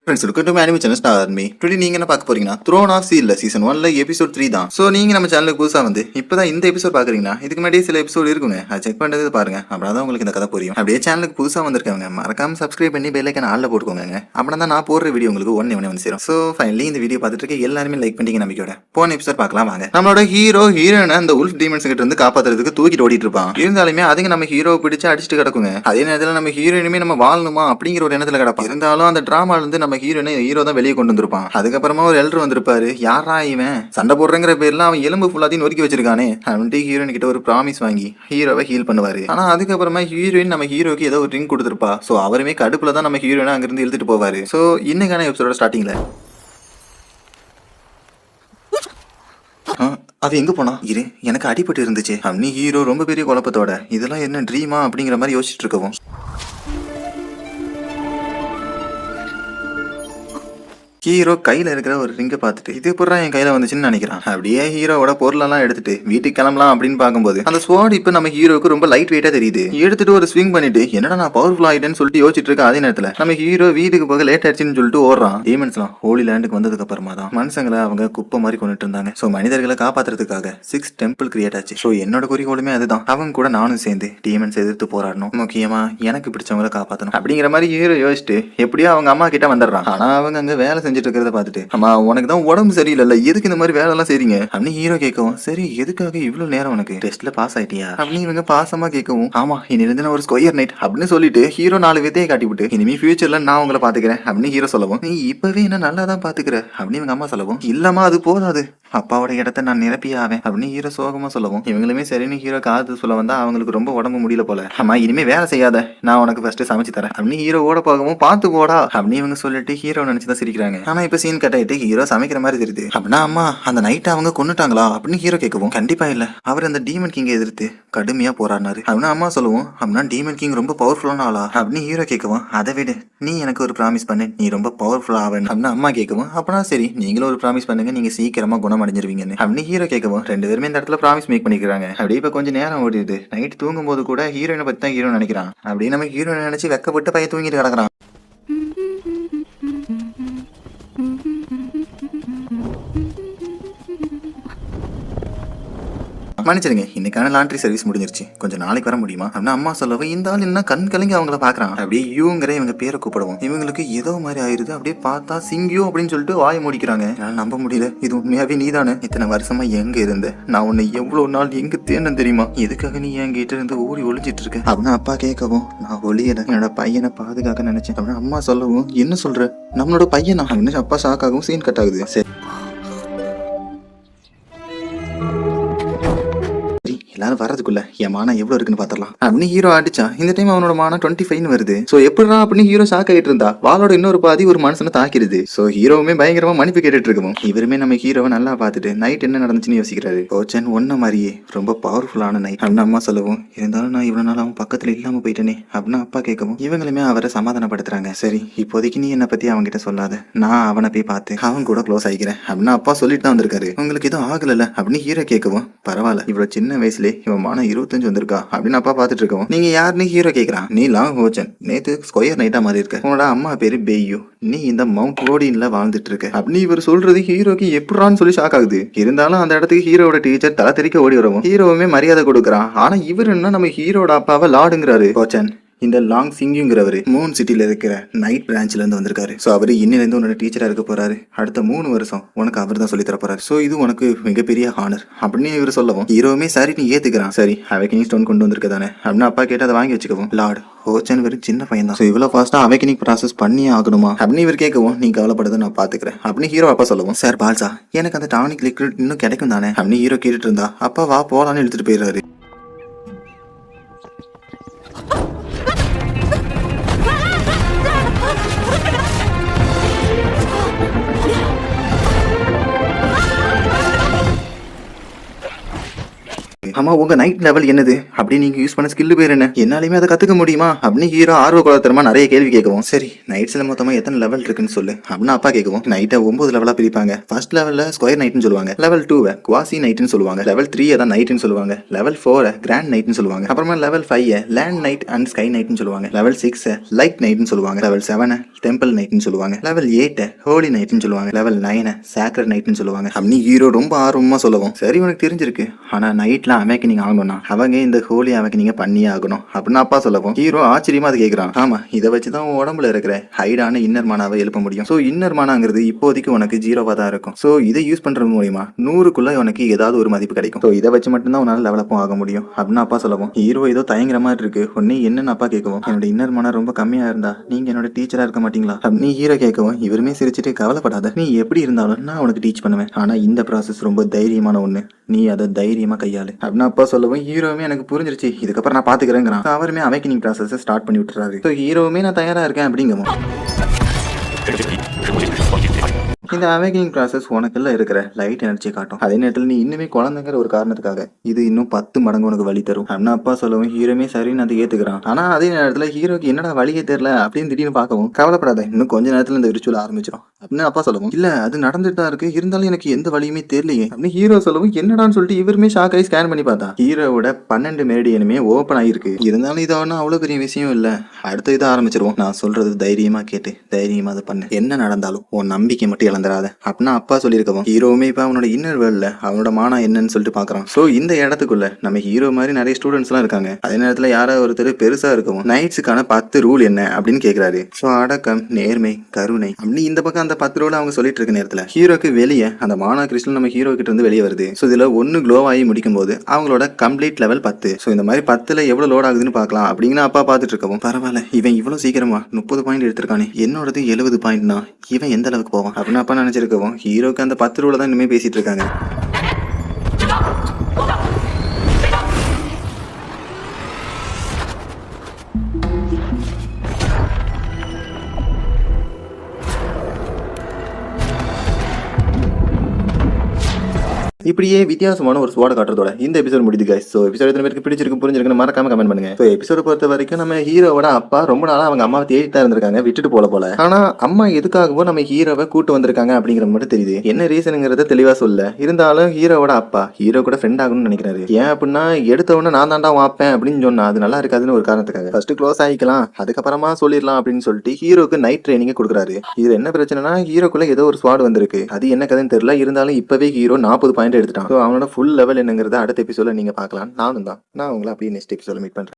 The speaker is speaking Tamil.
Friends welcome to anime channel star army. Today நீங்க என்ன பார்க்க போறீங்கன்னா த்ரோன் ஆஃப் சீல்ல சீசன் 1ல எபிசோட் 3 தான். சோ நீங்க நம்ம சேனலுக்கு புதுசா வந்து இப்பதான் இந்த எபிசோட் பாக்குறீங்கன்னா இதுக்கு முன்னாடி சில எபிசோட் இருக்குங்க, அதை செக் பண்றது பாருங்க. அப்படின்னா உங்களுக்கு இந்த கதை புரியும். அப்படியே சேனலுக்கு புதுசா வந்திருக்கவங்க மறக்காம சப்ஸ்கிரைப் பண்ணி பெல் ஐகான் ஆல்ல போட்டுக்கோங்க. அப்படின்னா தான் நான் போடுற வீடியோ உங்களுக்கு ஒண்ணே வந்து சேரும். சோ ஃபைனலி இந்த வீடியோ பார்த்துட்டு இருக்க எல்லாருமே லைக் பண்ணிங்க நம்பிக்கையோட போன எபிசோட் பார்க்கலாம் வாங்க. நம்மளோட ஹீரோயினை அந்த உல்ஃப் டீமன்ஸ் கிட்ட இருந்து காப்பாத்துறதுக்கு தூக்கிட்டு ஓடிட்டு இருப்பான். இருந்தாலுமே அதுங்க நம்ம ஹீரோவை பிடிச்சு அடிச்சுட்டு கிடக்குங்க. அதே நேரத்தில் நம்ம ஹீரோயினுமே நம்ம வாழணுமா அப்படிங்கிற ஒரு எண்ணத்துல கிடப்பா. இருந்தாலும் அந்த டிராமால இருந்து நம்ம ஹீரோ தான் வெளியே கொண்டு வந்திருப்பான். அதுக்கப்புறமா ஒரு எல்டர் வந்திருப்பாரு. யாரா இவன் சண்டை போடுறங்கிற பேர்ல அவன் எலும்பு ஃபுல்லாத்தையும் நொறுக்கி வச்சிருக்கானே. அவன்ட்டு ஹீரோயின் கிட்ட ஒரு ப்ராமிஸ் வாங்கி ஹீரோவை ஹீல் பண்ணுவாரு. ஆனா அதுக்கப்புறமா ஹீரோயின் நம்ம ஹீரோக்கு ஏதோ ஒரு ரிங் கொடுத்துருப்பா. சோ அவருமே கடுப்புல தான் நம்ம ஹீரோயினை அங்கிருந்து இழுத்துட்டு போவாரு. சோ இன்னைக்கான எபிசோட ஸ்டார்டிங்ல அவ எங்க போனா இரு எனக்கு அடிபட்டு இருந்துச்சு அப்படின்னு ஹீரோ ரொம்ப பெரிய குழப்பத்தோட இதெல்லாம் என்ன ட்ரீமா அப்படிங்கிற மாதிரி யோசிச்சுட்டு இருக்கவும் ஹீரோ கையில இருக்கிற ஒரு ரிங்கை பார்த்துட்டு இது புறா என் கையில வந்துச்சுன்னு நினைக்கிறான். அப்படியே ஹீரோவோட பொருளெல்லாம் எடுத்துட்டு வீட்டுக்கு கிளம்பலாம் அப்படின்னு பார்க்கும்போது அந்த ஸ்வாட் இப்ப நம்ம ஹீரோக்கு ரொம்ப லைட் வெயிட்டா தெரியுது. எடுத்துட்டு ஒரு ஸ்விங் பண்ணிட்டு என்னடா நான் பவர்ஃபுல் ஆயிட்டேன்னு சொல்லிட்டு யோசிச்சுட்டு இருக்க. அதே நேரத்துல நம்ம ஹீரோ வீட்டுக்கு போக லேட் ஆயிடுச்சுன்னு சொல்லிட்டு ஓடுறான். டீமன்ஸ்லாம் ஹோலி லேண்டுக்கு வந்ததுக்கு அப்புறமா தான் மனுஷங்களை அவங்க குப்பை மாதிரி கொண்டுட்டு இருந்தாங்க. சோ மனிதர்களை காப்பாத்துறதுக்காக 6 டெம்பிள் கிரியேட் ஆச்சு. சோ என்னோட குறிக்கோளுமே அதுதான். அவங்க கூட நானும் சேர்ந்து டீமன்ஸ் எதிர்த்து போராடணும், முக்கியமா எனக்கு பிடிச்சவங்களை காப்பாற்றணும் அப்படிங்கிற மாதிரி ஹீரோ யோசிச்சுட்டு எப்படியோ அவங்க அம்மா கிட்ட வந்துடுறான். ஆனா அவங்க அங்க வேலை செஞ்சுட்டு இருக்கிறத பார்த்துட்டு அம்மா உனக்கு தான் உடம்பு சரியில்லை, எதுக்கு இந்த மாதிரி வேலை எல்லாம் செய்றீங்க அப்படின்னு ஹீரோ கேட்கவும் சரி எதுக்காக இவ்வளவு நேரம் உனக்கு டெஸ்ட்ல பாஸ் ஆயிட்டியா அப்படின்னு இவங்க பாசமா கேட்கவும் ஆமா இன்னிலிருந்து நான் ஒரு ஸ்கொயர் நைட் அப்படின்னு சொல்லிட்டு ஹீரோ 4 வித்தையை காட்டிவிட்டு இனிமே ஃபியூச்சர்ல நான் உங்களை பாத்துக்கிறேன் அப்படின்னு ஹீரோ சொல்லவும் நீ இப்பவே என்ன நல்லா தான் பாத்துக்கிற அப்படின்னு இவங்க அம்மா சொல்லவும் இல்லம்மா அது போதாது அப்பாவோட இடத்த நான் நிரப்பி ஆவேன் அப்படின்னு ஹீரோ சோகமா சொல்லவும் இவங்களுமே சரின்னு ஹீரோ காது சொல்ல வந்தா அவங்களுக்கு ரொம்ப உடம்பு முடியல போல. அம்மா இனிமே வேலை செய்யாத நான் உனக்கு ஃபர்ஸ்ட் சமைச்சு தரேன் அப்படின்னு ஹீரோ ஓட போகவும் பார்த்து போடா அப்படின்னு இவங்க சொல்லிட்டு ஹீரோ நினைச்சுதான் சிரிக்கிறாங்க. ஆனா இப்ப சீன் கட் ஆயிட்டு ஹீரோ சமைக்கிற மாதிரி தெரியுது. அப்படின்னா அம்மா அந்த நைட் அவங்க கொன்னுட்டாங்களா அப்படின்னு ஹீரோ கேட்கவும் கண்டிப்பா இல்ல அவர் அந்த டீமன் கிங்கை எதிர்த்து கடுமையா போராடினாரு அப்படின்னு அம்மா சொல்லுவோம். அப்படின்னா டீமன் கிங் ரொம்ப பவர்ஃபுல்லான ஆளா அப்படின்னு ஹீரோ கேட்கவும் அதை விட நீ எனக்கு ஒரு ப்ராமிஸ் பண்ணு நீ ரொம்ப பவர்ஃபுல் ஆவேன் அப்படின்னு அம்மா கேட்கவும் அப்படின்னா சரி நீங்களும் ஒரு ப்ராமிஸ் பண்ணுங்க நீங்க சீக்கிரமா குணம் அடைஞ்சிருவீங்கன்னு அப்படின்னு ஹீரோ கேட்கவும் 2 பேருமே இந்த இடத்துல ப்ராமிஸ் மேக் பண்ணிக்கிறாங்க. அப்படியே இப்ப கொஞ்சம் நேரம் ஓடிடுது. நைட் தூங்கும் போது கூட ஹீரோயினை பத்தி தான் ஹீரோ நினைக்கிறான். அப்படியே நம்ம ஹீரோயினை நினைச்சு வெக்கப்பட்டு பையன் தூங்கிட்டு கிடக்குறான். மன்னிச்சிருங்க இன்னைக்கான லாண்ட்ரி சர்வீஸ் முடிஞ்சிருச்சு, கொஞ்சம் நாளைக்கு வர முடியுமா அப்படின்னு அம்மா சொல்லவும் இந்த ஆள் என்ன கண் கலங்கி அவங்கள பாக்குறான். அப்படியே யூங்கிற இவங்க பேரை கூப்பிடுவோம். இவங்களுக்கு ஏதோ மாதிரி ஆயிருது. அப்படியே பார்த்தா சிங்கியூ அப்படின்னு சொல்லிட்டு வாய முடிக்கிறாங்க. என்னால நம்ப முடியல இது உண்மையாவே நீதானே, இத்தனை வருஷமா எங்க இருந்த நான் உன்னை எவ்வளவு நாள் எங்க தேர்ந்தேன் தெரியுமா, எதுக்காக நீ என் கிட்ட இருந்து ஓடி ஒளிஞ்சிட்டு இருக்க அப்படின்னு அப்பா கேட்கவும் நான் ஒளியல என்னோட பையனை பாதுகாக்க நினைச்சேன் அப்படின்னு அம்மா சொல்லவும் என்ன சொல்ற நம்மளோட பையனா அப்படின்னு அப்பா ஷாக்காகவும் சீன் கட் ஆகுது. சரி எல்லாரும் வரதுக்குள்ள என் மானம் எவ்வளவு இருக்குன்னு பாத்திரலாம் அப்படின்னு ஹீரோ அடிச்சா இந்த டைம் அவனோட மானம் 25 வருது. சோ எப்படிடா அப்படின்னு ஹீரோ ஷாக் ஆகிட்டு இருந்தா வாளோட இன்னொரு பாதி ஒரு மனுஷனை தாக்கிடுது. சோ ஹீரோவுமே பயங்கரமா மன்னிப்பு கேட்டுட்டு இருக்கவும் இவருமே நம்ம ஹீரோவை நல்லா பார்த்துட்டு நைட் என்ன நடந்துச்சுன்னு யோசிக்கிறாரு. கோச்சன் ஒன்ன மாதிரியே ரொம்ப பவர்ஃபுல்லான நைட் அப்படின்னு அம்மா சொல்லவும் இருந்தாலும் நான் இவ்வளவு நாள் அவன் பக்கத்துல இல்லாம போயிட்டேனே அப்படின்னு அப்பா கேட்கவும் இவங்களுமே அவரை சமாதானப்படுத்துறாங்க. சரி இப்போதைக்கு நீ என்ன பத்தி அவன்கிட்ட சொல்லாத, நான் அவனை போய் பார்த்து அவன் கூட க்ளோஸ் ஆகிக்கிறேன் அப்படின்னு அப்பா சொல்லிட்டு தான் வந்திருக்காரு. உங்களுக்கு எதுவும் ஆகல அப்படின்னு ஹீரோ கேட்கவும் பரவாயில்ல இவ்வளவு சின்ன வயசுல இவன் மானம் 25 வந்திருக்கா அப்படின்னு அப்பா பாத்துட்டு இருக்கோம். நீங்க யாருன்னு ஹீரோ கேக்குறான். நீ லாங் ஹோச்சன் நேத்து ஸ்கொயர் நைட்டா மாதிரி இருக்க, உன்னோட அம்மா பேரு பேயு, நீ இந்த மவுண்ட் ஓடின்ல வாழ்ந்துட்டு இருக்க அப்படின்னு இவர் சொல்றது ஹீரோக்கு எப்படான்னு சொல்லி ஷாக் ஆகுது. இருந்தாலும் அந்த இடத்துக்கு ஹீரோட டீச்சர் தலை தெறிக்க ஓடி வரவும் ஹீரோவுமே மரியாதை கொடுக்குறான். ஆனா இவர் என்ன நம்ம ஹீரோட அப்பாவை லாடுங்கிறாரு. ஹோச்சன் இந்த லாங் சிங்கிங்கிறவரு மூன் சிட்டில இருக்கிற நைட் பிரான்ச்ல இருந்து வந்திருக்காரு. சோ அவரு இன்னில இருந்து உன்னோட டீச்சரா இருக்க போறாரு. அடுத்த 3 வருஷம் உனக்கு அவர் தான் சொல்லி தர போறாரு. சோ இது உனக்கு மிகப்பெரிய ஹானர் அப்படின்னு இவர் சொல்லவும் ஹீரோவுமே சரி நீ ஏத்துக்கிறான். சரி அவேக்கனிங் ஸ்டோன் கொண்டு வந்திருக்க தானே அப்படின்னு அப்பா கேட்டு அதை வாங்கி வச்சுக்கவும் லார்ட் ஹோச்சன் வெறும் சின்ன பையன் தான். இவ்வளவு ஃபாஸ்டா அவேக்கனிங் ப்ராசஸ் பண்ணியே ஆகணுமா அப்படின்னு இவர் கேட்கவும் நீ கவலைப்படுறத நான் பாத்துக்கிறேன் அப்படின்னு ஹீரோ அப்பா சொல்லவும் சார் பால்சா எனக்கு அந்த டானிக் லிக்விட் இன்னும் கிடைக்கும் தானே அப்படின்னு ஹீரோ கேட்டுட்டு இருந்தா அப்பா வா போலான்னு எடுத்துட்டு போயிடுறாரு. ஆமா உங்க நைட் லெவல் என்னது அப்படி நீங்க யூஸ் பண்ண ஸ்கில் பேர் என்ன, என்னாலுமே அதை கத்துக்க முடியுமா அப்படின்னு ஹீரோ ஆர்வ குலத்தரமா நிறைய கேள்வி கேட்கவும், சரி நைட்ஸ்ல மொத்தமா எத்தனை லெவல் இருக்குன்னு சொல்லு அப்படின்னு அப்பா கேட்கவும், நைட்டை 9 லெவலா பிரிப்பாங்க. ஃபர்ஸ்ட் லெவல்ல ஸ்கொயர் நைட்னு சொல்லுவாங்க, லெவல் 2 குவாசி நைட்னு சொல்லுவாங்க, லெவல் 3 தான் நைட்னு சொல்லுவாங்க, லெவல் 4 கிராண்ட் நைட்னு சொல்லுவாங்க, அப்புறமா level 5 land night and sky நைட்னு சொல்லுவாங்க, லெவல் 6 லைட் நைட்னு சொல்லுவாங்க, லெவல் 7 டெம்பிள் நைட்னு சொல்லுவாங்க, லெவல் 8 ஹோலி நைட்னு சொல்லுவாங்க, லெவல் 9 சாக்ரட் நைட்னு சொல்லுவாங்க அப்படின்னு ஹீரோ ரொம்ப ஆர்வமா சொல்லவும், சரி உனக்கு தெரிஞ்சிருக்கு ஆனா நைட்ல அவேக்கனிங் ஆகணும்னா அவங்க இந்த ஹோலி அவேக்கனிங்க பண்ணியே ஆகணும் அப்படின்னு அப்பா சொல்லவும், ஹீரோ ஆச்சரியமா அதை கேட்கிறான். ஆமா இதை வச்சுதான் உன் உடம்புல இருக்கிற ஹைடான இன்னர் மானாவை எழுப்ப முடியும். சோ இன்னர் மானாங்கிறது இப்போதைக்கு உனக்கு 0வா தான் இருக்கும். சோ இதை யூஸ் பண்றது மூலியமா 100க்குள்ள உனக்கு ஏதாவது ஒரு மதிப்பு கிடைக்கும். சோ இதை வச்சு மட்டும்தான் உன்னால லெவலப்பும் ஆக முடியும் அப்படின்னு அப்பா சொல்லவும், ஹீரோ ஏதோ தயங்குற மாதிரி இருக்கு. உடனே என்னன்னு அப்பா கேட்கவும், என்னோட இன்னர் மானா ரொம்ப கம்மியா இருந்தா நீங்க என்னோட டீச்சரா இருக்க மாட்டீங்களா அப்படின்னு ஹீரோ கேட்கவும், இவருமே சிரிச்சுட்டு கவலைப்படாத, நீ எப்படி இருந்தாலும் நான் உனக்கு டீச் பண்ணுவேன். ஆனா இந்த ப்ராசஸ் ரொம்ப தைரியமான ஒண்ணு, நீ அதை தைரியமா கையாளு அப்படின்னு அப்பா சொல்லவும், ஹீரோவுமே எனக்கு புரிஞ்சிருச்சு இதுக்கப்புறம் நான் பாத்துக்கிறேங்கிறான். அவருமே அவேக்கனிங் ப்ராசஸ் ஸ்டார்ட் பண்ணி விட்டுறாரு. ஸோ ஹீரோவுமே நான் தயாரா இருக்கேன் அப்படிங்கவும், இந்த அவேக்கிங் ப்ராசஸ் உனக்குள்ள இருக்கிற லைட் எனர்ஜி காட்டும். அதே நேரத்தில் நீ இன்னுமே குழந்தைங்கிற ஒரு காரணத்துக்காக இது இன்னும் 10 மடங்கு உனக்கு வழி தரும் அப்படின்னு அப்பா சொல்லவும், ஹீரோமே சரின்னு அதை ஏத்துக்கிறான். ஆனா அதே நேரத்தில் ஹீரோக்கு என்னடா வழியே தெரியல அப்படின்னு திடீர்னு பார்க்கவும், கவலைப்படாத இன்னும் கொஞ்ச நேரத்தில் இந்த விரிச்சுவல் ஆரம்பிச்சிடும் அப்படின்னு அப்பா சொல்லவும், இல்ல அது நடந்துட்டு தான் இருக்கு இருந்தாலும் எனக்கு எந்த வழியுமே தெரியலையே அப்படின்னு ஹீரோ சொல்லவும், என்னடான்னு சொல்லிட்டு இவருமே ஷாக் ஆகி ஸ்கேன் பண்ணி பார்த்தா ஹீரோவோட 12 மெரிடியனுமே ஓப்பன் ஆகிருக்கு. இருந்தாலும் இது ஒன்றும் அவ்வளோ பெரிய விஷயம் இல்லை, அடுத்த இதை ஆரம்பிச்சிருவோம். நான் சொல்றது தைரியமா கேட்டு தைரியமா அதை பண்ணு, என்ன நடந்தாலும் உன் நம்பிக்கை மட்டும் இழந்துடாத அப்படின்னா அப்பா சொல்லியிருக்கவும், ஹீரோவுமே இப்போ அவனோட இன்னர் வேர்ல்ட்ல அவனோட மானா என்னன்னு சொல்லிட்டு பாக்குறான். சோ இந்த இடத்துக்குள்ள நம்ம ஹீரோ மாதிரி நிறைய ஸ்டூடெண்ட்ஸ் எல்லாம் இருக்காங்க. அதே நேரத்துல யாராவது ஒருத்தர் பெருசா இருக்கவும் நைட்ஸுக்கான 10 ரூல் என்ன அப்படின்னு கேக்குறாரு. சோ அடக்கம், நேர்மை, கருணை அப்படி இந்த பக்கம் அந்த 10 ரூல் அவங்க சொல்லிட்டு இருக்க நேரத்துல ஹீரோக்கு வெளியே அந்த மானா கிறிஸ்டல் நம்ம ஹீரோ கிட்ட இருந்து வெளியே வருது. சோ இதுல ஒன்னு க்ளோ ஆகி முடிக்கும் போது அவங்களோட கம்ப்ளீட் லெவல் 10. சோ இந்த மாதிரி 10ல எவ்வளவு லோட் ஆகுதுன்னு பாக்கலாம் அப்படின்னு அப்பா பாத்துட்டு இருக்கவும், பரவாயில்ல இவன் இவ்வளவு சீக்கிரமா 30 பாயிண்ட் எடுத்திருக்கானே, என்னோடது 70 பாயிண்ட்னா இவன் எந்த அளவுக்கு போவான் அப்படின்னு அப்பா நினைச்சிருக்கவும், ஹீரோக்கு அந்த 10 ரூல தான் இனிமே பேசிட்டு இருக்காங்க. இப்படியே வித்தியாசமான ஒரு ஸ்வாட காட்டுறதோட இந்த எபிசோட் முடியுது guys. ஸோ எபிசோட் எத்தனை பேருக்கு பிடிச்சிருக்கு புரிஞ்சிருக்குன்னு மறக்காம கமெண்ட் பண்ணுங்க. ஸோ எபிசோட பொறுத்த வரைக்கும் நம்ம ஹீரோவோட அப்பா ரொம்ப நாளா அவங்க அம்மாவை தேடிட்டு தான் இருந்திருக்காங்க, விட்டுட்டு போல. ஆனா அம்மா எதுக்காகவோ நம்ம ஹீரோவை கூட்டு வந்திருக்காங்க அப்படிங்கிற மட்டும் தெரியுது. என்ன ரீசனுங்கிறத தெளிவா சொல்ல, இருந்தாலும் ஹீரோவோட அப்பா ஹீரோ கூட ஃப்ரெண்ட் ஆகணும்னு நினைக்கிறாரு. ஏன் அப்படின்னா எடுத்தவொடனே நான் தாண்டா வாப்பேன் அப்படின்னு சொன்னா அது நல்லா இருக்காதுன்னு ஒரு காரணத்துக்காக ஃபர்ஸ்ட் க்ளோஸ் ஆகிக்கலாம் அதுக்கப்புறமா சொல்லிடலாம் அப்படின்னு சொல்லிட்டு ஹீரோக்கு நைட் ட்ரைனிங் கொடுக்குறாரு. இது என்ன பிரச்சனைனா ஹீரோக்குள்ள ஏதோ ஒரு ஸ்வாட் வந்திருக்கு, அது என்ன கதைன்னு தெரியல. இருந்தாலும் இப்பவே ஹீரோ 40 பாயிண்ட் எடுத்துட்டான். அவனோட ஃபுல் லெவல் என்னங்கிறத அடுத்த எபிசோட நீங்க பார்க்கலாம். நான் உங்களை அப்படியே நெக்ஸ்ட் எபிசோட மீட் பண்றேன்.